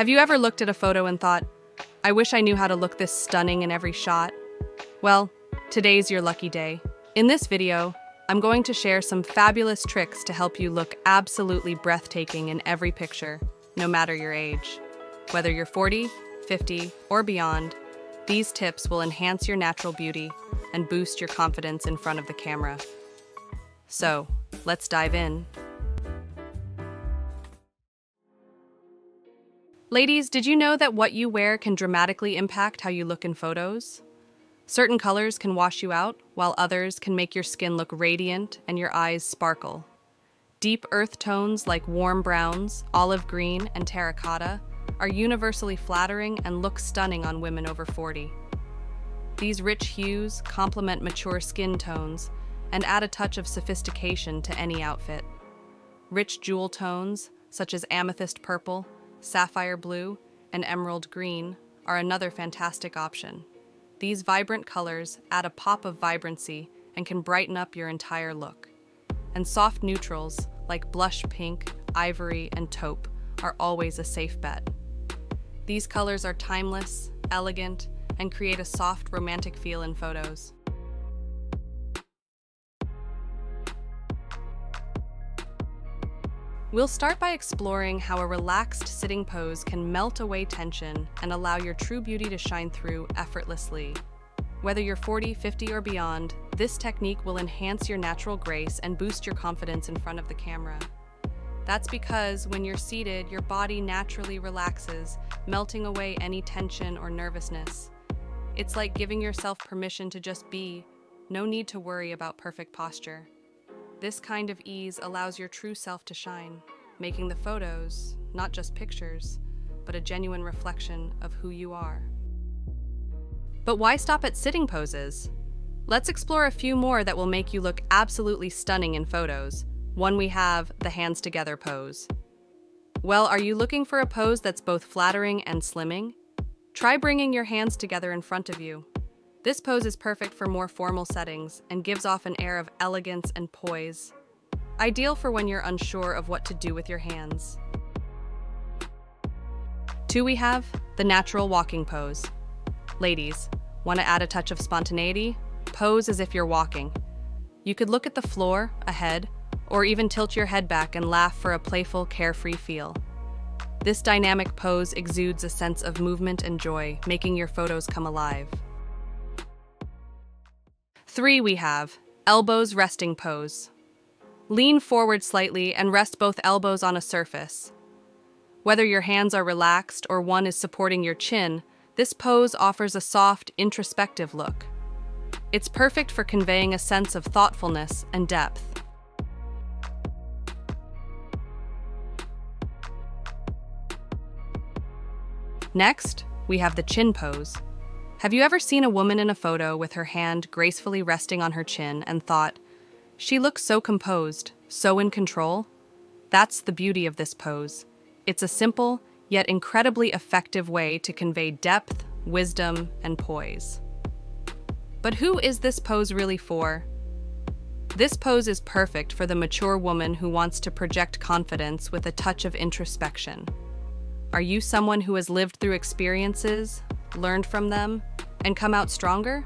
Have you ever looked at a photo and thought, I wish I knew how to look this stunning in every shot? Well, today's your lucky day. In this video, I'm going to share some fabulous tricks to help you look absolutely breathtaking in every picture, no matter your age. Whether you're 40, 50, or beyond, these tips will enhance your natural beauty and boost your confidence in front of the camera. So, let's dive in. Ladies, did you know that what you wear can dramatically impact how you look in photos? Certain colors can wash you out, while others can make your skin look radiant and your eyes sparkle. Deep earth tones like warm browns, olive green, and terracotta are universally flattering and look stunning on women over 40. These rich hues complement mature skin tones and add a touch of sophistication to any outfit. Rich jewel tones, such as amethyst purple, sapphire blue, and emerald green, are another fantastic option. These vibrant colors add a pop of vibrancy and can brighten up your entire look. And soft neutrals, like blush pink, ivory, and taupe, are always a safe bet. These colors are timeless, elegant, and create a soft, romantic feel in photos. We'll start by exploring how a relaxed sitting pose can melt away tension and allow your true beauty to shine through effortlessly. Whether you're 40, 50, or beyond, this technique will enhance your natural grace and boost your confidence in front of the camera. That's because when you're seated, your body naturally relaxes, melting away any tension or nervousness. It's like giving yourself permission to just be, no need to worry about perfect posture. This kind of ease allows your true self to shine, making the photos not just pictures, but a genuine reflection of who you are. But why stop at sitting poses? Let's explore a few more that will make you look absolutely stunning in photos. One we have, the hands together pose. Well, are you looking for a pose that's both flattering and slimming? Try bringing your hands together in front of you. This pose is perfect for more formal settings and gives off an air of elegance and poise. Ideal for when you're unsure of what to do with your hands. 2, we have the natural walking pose. Ladies, want to add a touch of spontaneity? Pose as if you're walking. You could look at the floor, ahead, or even tilt your head back and laugh for a playful, carefree feel. This dynamic pose exudes a sense of movement and joy, making your photos come alive. 3, we have elbows resting pose. Lean forward slightly and rest both elbows on a surface. Whether your hands are relaxed or one is supporting your chin, this pose offers a soft, introspective look. It's perfect for conveying a sense of thoughtfulness and depth. Next, we have the chin pose. Have you ever seen a woman in a photo with her hand gracefully resting on her chin and thought, she looks so composed, so in control? That's the beauty of this pose. It's a simple, yet incredibly effective way to convey depth, wisdom, and poise. But who is this pose really for? This pose is perfect for the mature woman who wants to project confidence with a touch of introspection. Are you someone who has lived through experiences, learned from them, and come out stronger?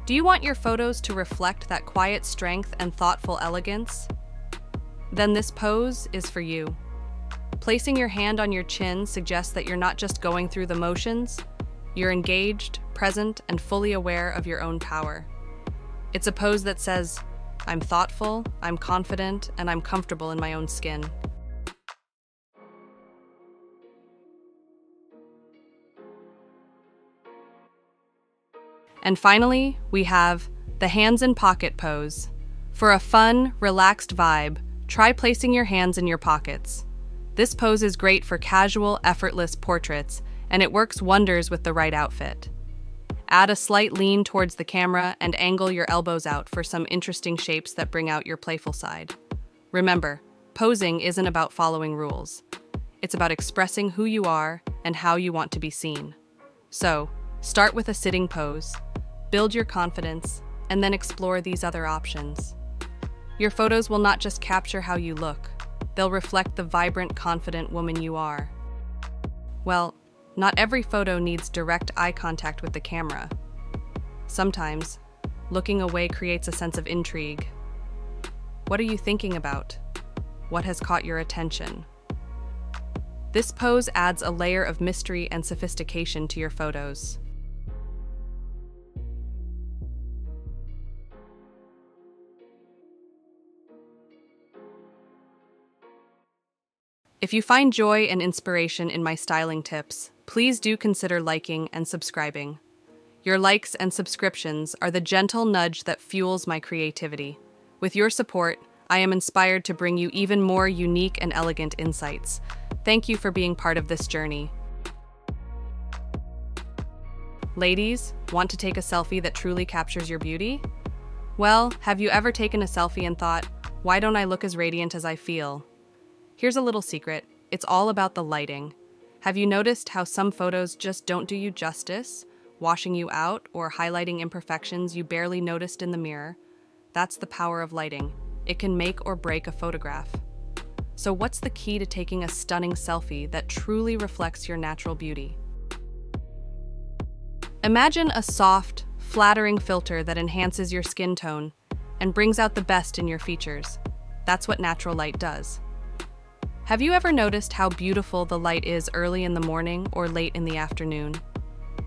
Do you want your photos to reflect that quiet strength and thoughtful elegance? Then this pose is for you. Placing your hand on your chin suggests that you're not just going through the motions, you're engaged, present, and fully aware of your own power. It's a pose that says, I'm thoughtful, I'm confident, and I'm comfortable in my own skin. And finally, we have the hands in pocket pose. For a fun, relaxed vibe, try placing your hands in your pockets. This pose is great for casual, effortless portraits, and it works wonders with the right outfit. Add a slight lean towards the camera and angle your elbows out for some interesting shapes that bring out your playful side. Remember, posing isn't about following rules. It's about expressing who you are and how you want to be seen. So, start with a sitting pose, build your confidence, and then explore these other options. Your photos will not just capture how you look, they'll reflect the vibrant, confident woman you are. Well, not every photo needs direct eye contact with the camera. Sometimes, looking away creates a sense of intrigue. What are you thinking about? What has caught your attention? This pose adds a layer of mystery and sophistication to your photos. If you find joy and inspiration in my styling tips, please do consider liking and subscribing. Your likes and subscriptions are the gentle nudge that fuels my creativity. With your support, I am inspired to bring you even more unique and elegant insights. Thank you for being part of this journey. Ladies, want to take a selfie that truly captures your beauty? Well, have you ever taken a selfie and thought, why don't I look as radiant as I feel? Here's a little secret. It's all about the lighting. Have you noticed how some photos just don't do you justice, washing you out or highlighting imperfections you barely noticed in the mirror? That's the power of lighting. It can make or break a photograph. So what's the key to taking a stunning selfie that truly reflects your natural beauty? Imagine a soft, flattering filter that enhances your skin tone and brings out the best in your features. That's what natural light does. Have you ever noticed how beautiful the light is early in the morning or late in the afternoon?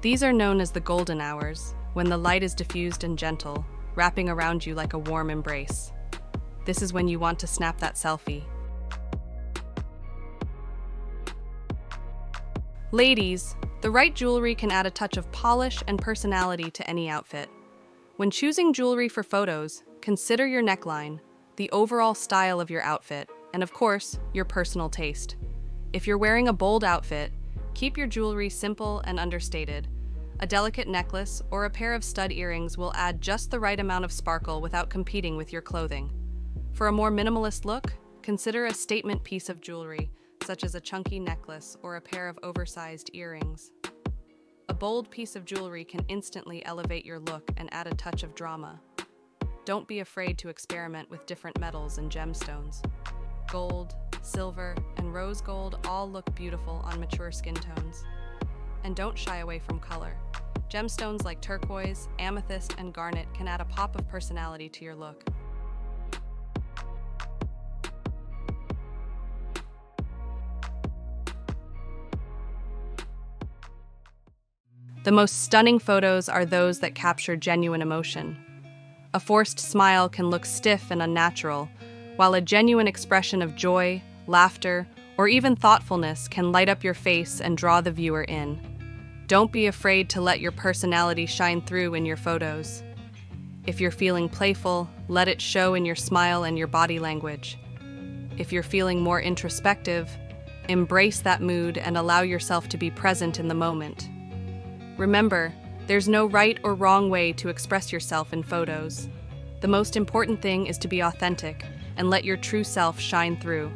These are known as the golden hours, when the light is diffused and gentle, wrapping around you like a warm embrace. This is when you want to snap that selfie. Ladies, the right jewelry can add a touch of polish and personality to any outfit. When choosing jewelry for photos, consider your neckline, the overall style of your outfit, and of course, your personal taste. If you're wearing a bold outfit, keep your jewelry simple and understated. A delicate necklace or a pair of stud earrings will add just the right amount of sparkle without competing with your clothing. For a more minimalist look, consider a statement piece of jewelry, such as a chunky necklace or a pair of oversized earrings. A bold piece of jewelry can instantly elevate your look and add a touch of drama. Don't be afraid to experiment with different metals and gemstones. Gold, silver, and rose gold all look beautiful on mature skin tones. And don't shy away from color. Gemstones like turquoise, amethyst, and garnet can add a pop of personality to your look. The most stunning photos are those that capture genuine emotion. A forced smile can look stiff and unnatural, while a genuine expression of joy, laughter, or even thoughtfulness can light up your face and draw the viewer in. Don't be afraid to let your personality shine through in your photos. If you're feeling playful, let it show in your smile and your body language. If you're feeling more introspective, embrace that mood and allow yourself to be present in the moment. Remember, there's no right or wrong way to express yourself in photos. The most important thing is to be authentic and let your true self shine through.